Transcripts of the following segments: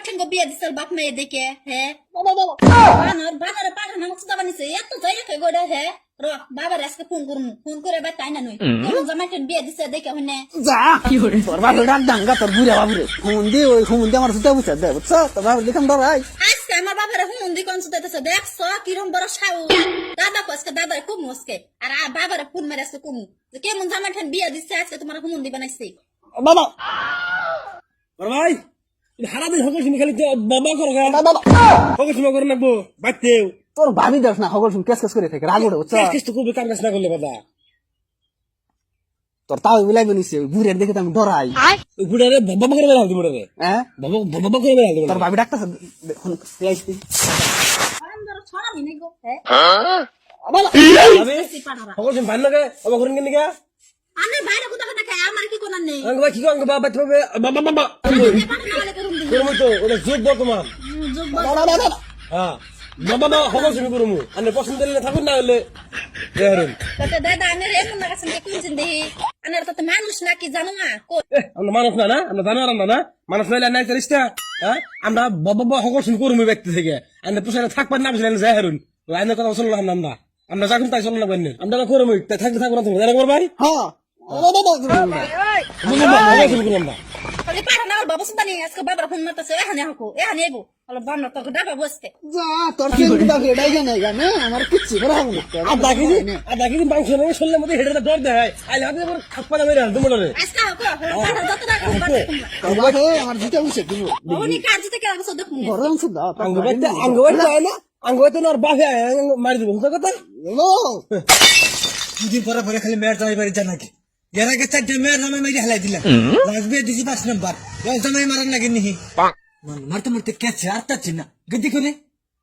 সঙ্গে বিয়ে দিছিল বাপ মেয়ে দেখে হ্যাঁ বানর বানরে পাঠানো মুখটা বানিয়েছে এত জায়গা কে গোড়া হ্যাঁ র বাবার আজকে ফোন করে বা তাই না নই জামাই বিয়ে দিছে দেখে হনে যা তোর বাবা ডাক দাঙ্গা তোর বুড়া বাবুরে ফোন দিয়ে আমার সুতা বুঝা দে বুঝছ তোর বাবা দেখলাম ডরাই আজকে আমার বাবারে ফোন দিয়ে কোন সুতাইতেছে দেখছ কিরম বড় সাউ দাদা কসকে দাদারে খুব মুসকে আর বাবারে ফোন মেরে আজকে কমু যে কেমন জামাই বিয়ে দিছে আজকে তোমার ফোন দিয়ে বানাইছে বাবা ভাই হারা দিন হকল শুনি খালি বাবা করো বাবা হকল শুনি করে নাকবো বাইতেও তোর ভাবি দেখ না হগল শুন কেস কেস করে থাকে রাগ ওঠে বুঝছ কেস তো খুবই কাম কাজ না করলে বাবা তোর তাও বুলাইবে নিছে বুড়ের দেখে তো আমি ডরাই ওই বুড়ারে বাবা করে বেড়া দিমু রে হ্যাঁ বাবা করে বেড়া দিমু তোর ভাবি ডাকতেছে দেখুন আইছি আরামদার ছড়া মিনে গো হ্যাঁ বাবা আমি হকল শুনি ভান লাগে বাবা করেন কেন গা আনে বাইরে কোথা কথা খায় আমার কি কোন নেই আঙ্গ ভাই কি কো আঙ্গ বাবা তুমি বাবা বাবা করমু তো ওটা যোগ বর্তমান হ্যাঁ বাবা হকল শুনি করমু আনে পছন্দ দিলে থাকুন না হলে দেহরুন দাদা আনের এমন না কাছে কোন জিন্দে আনের তো মানুষ নাকি জানো না আমরা মানুষ না না আমরা জানোয়ার না মানুষ নাইলে নাই তারিস্তা হ্যাঁ আমরা বাবা হকল শুনি করমু ব্যক্তি থেকে আনে পোষালে থাকবার না বুঝলেন দেহরুন আইনের কথা শুনলাম না আমরা যখন তাই শুনলাম না আমরা করমু তাই থাকতে থাকবো না তুমি জানা করবাই হ্যাঁ খালি পাঠানো আমার বাবা সুদানি আজকে বাবার ফোন মারতেছে এখানে হাকো এখানে এবো হলো বান্না তোকে ডাবা বসতে যা তোর ফেঙ্গু দাগে ডাইগা নাই গানে আমার কিচ্ছু করা হবে না আর দেখি মাংস নেই শুনলে মধ্যে হেঁটে ডর দেয় আইলে হাতে খাপ্পা না মেরে তুমি বলে আজকে হাকো পাঠা যত টাকা বাবা আমার জিটা উঠছে দিব উনি কাজ থেকে আসো দেখুন গরম সুদা আঙ্গুবাইতে না বাফে মারি দিব কথা লো দুদিন পরে পরে খালি মেয়ের জামাই বাড়ি যা নাকি এর আগে 4টা মেয়ের জামাই মারি হেলাই দিলাম লাগবে দিছি 5 নাম্বার জামাই মারার লাগে নিহি মারতে মারতে কেছে আর তাচ্ছি না গদি করে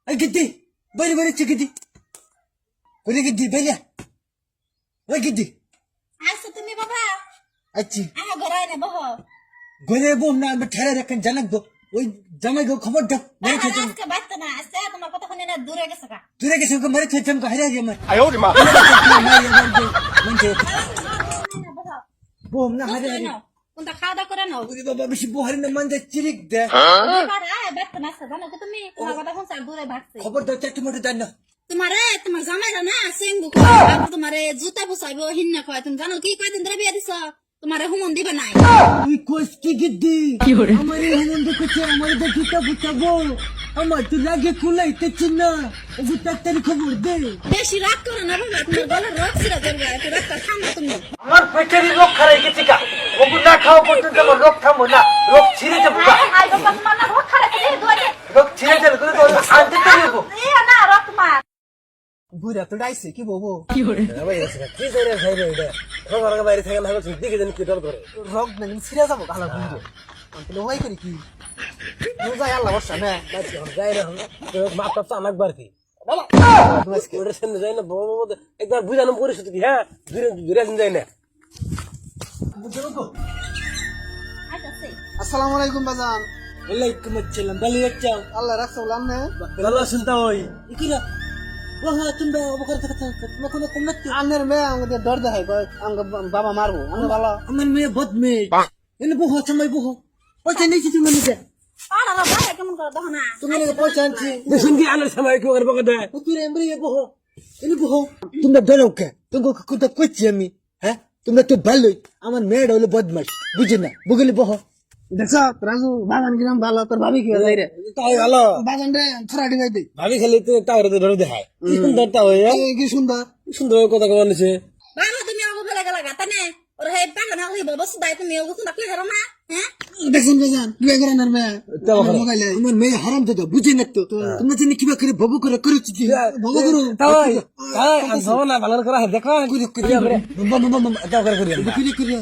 এই গদি বাইরে বাইরে গদি করে গদি বাইরে ওই গদি আচ্ছা তুমি বাবা আচ্ছা আমার ঘরে না বহ ঘরে বোম না আমি ঠেলে রাখেন জানাকবো ওই জামাই গো খবর দাও মেরে খেতে আজকে বাইতে না আজকে তোমার কথা শুনে না দূরে গেছে কা তুই গেছে মেরে খেতে আমাকে হারিয়ে গেছে বোম না হারিয়ে কোনটা খাওয়া দাওয়া করে নাও ওরে বাবা বেশি বহারি না মান যায় চিরিক দে বাইতে না জানো কি তুমি তোমার কথা শুনছ দূরে ভাগছে খবর দাও চারটে মোটে জান না তোমার জামাইরা না সিংবু তোমারে জুতা বুসাইবো হিন্না কয় তুমি জানো কি কয়দিন ধরে বিয়ে দিছ তোমারে হুমন দিবে নাই তুই কোস কি গিদ্দি আমার হেমন দেখছে আমার দেখিতা বুঝাবো আমার তো লাগে কুলাইতেছি না ওগু তাড়াতাড়ি খবর দে বেশি রাগ করো না বাবা তোমার গলার রক ছিড়া করবে একটু রাগটা থামো তুমি আমার পেটেরই রোগ খারাই গেছে কা ওগু না খাওয়া পর্যন্ত আমার রোগ থামো না রোগ ছিঁড়ে যাবো হাই বাবা তোমার না রক খারাপ করে দুয়ারে রোগ ছিঁড়ে যাবে করে তো শান্তি তো নেবো এ না রক মার বুড়া তো ডাইছে কি বলবো কি করে খাই রে এটা খবর বাইরে থাকে না হচ্ছে দিকে জানি কি ডর করে রগ না ছিড়ে যাবো কালা বুড়ো তাহলে ওই করি কি যাই আল্লাহ বর্ষা না যাই না মাপ টাপ আমাক বাড়তি ওটার সামনে যাই না একবার বুঝানো পরিস্থিতি কি হ্যাঁ দূরে যাই না আসসালামু আলাইকুম বাজান ওয়ালাইকুম আসসালাম ভালো আছো আল্লাহ রাখছো লামনে ভালো শুনতা ওই ইকিরা ওহা তুমি অবকার কথা তুমি কোনো কমত আনের মেয়ে আমাদের ডর দেখাই কয় আমাকে বাবা মারবো আমি ভালো আমার মেয়ে বদ মেয়ে এনে বহু সময় বহু পয়সা নিয়েছি তুমি নিজে আরে বাবা কেমন করে দেখো না তুমি নিজে পয়সা আনছি দেখুন কি আনার সময় কি করে বকা দেয় তুই এমনি বহু এনে বহু তোমরা ডরো কে তোমাকে কথা কইছি আমি হ্যাঁ তোমরা তো ভালোই আমার মেয়েটা হলো বদমাশ বুঝি না বুগলি বহু দেখছ রাজু বাগান কিরাম ভালো তোর ভাবি কি যাই রে তাই ভালো বাগান রে ছড়াটি গাই দে ভাবি খেলে তো টাওয়ারে তো ধরে দেখায় কি সুন্দর টাও কি সুন্দর সুন্দর কথা কবার নিছে বাবা তুমি আমাকে বলে গেলা গাতা নে ওর হে পাগা না হইব বস দাই তুমি ওগো না কি হারো না হ্যাঁ দেখুন বাজান বিয়ে করে না মেয়ে মোবাইলে আমার মেয়ে হারাম দাদা বুঝি না তো তোমরা জানি কিবা করে ববু করে করেছি বলো করো তাই তাই আনছো না ভালো করে দেখা করে করে এটা করে করি করে করে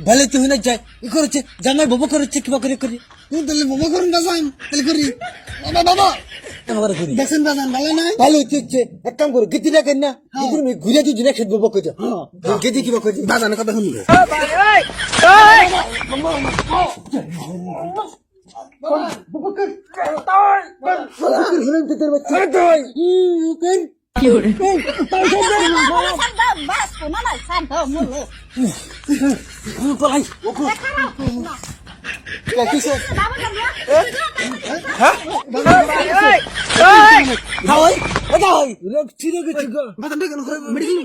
ভালো তো হইনা যায় ই করেছে জামাই ববু করেছে কিবা করে করে তুই তাহলে বাবা করুন বাজান তাহলে করি বাবা বাবা এটা করে করি দেখুন বাজান ভালো নাই ভালো হচ্ছে এক কাম করো গিতি রাখেন না গিতি আমি ঘুরে দিই না খেত ববু করে গিতি কিবা করে বাজানের কথা শুনবে বাস কোনা না শান্ত মুলো পলাই কিসে বাবা হাওয়াই এটা হই রোগ ছিঁড়ে গেছে গো বাতাম দেখো মেডিকেল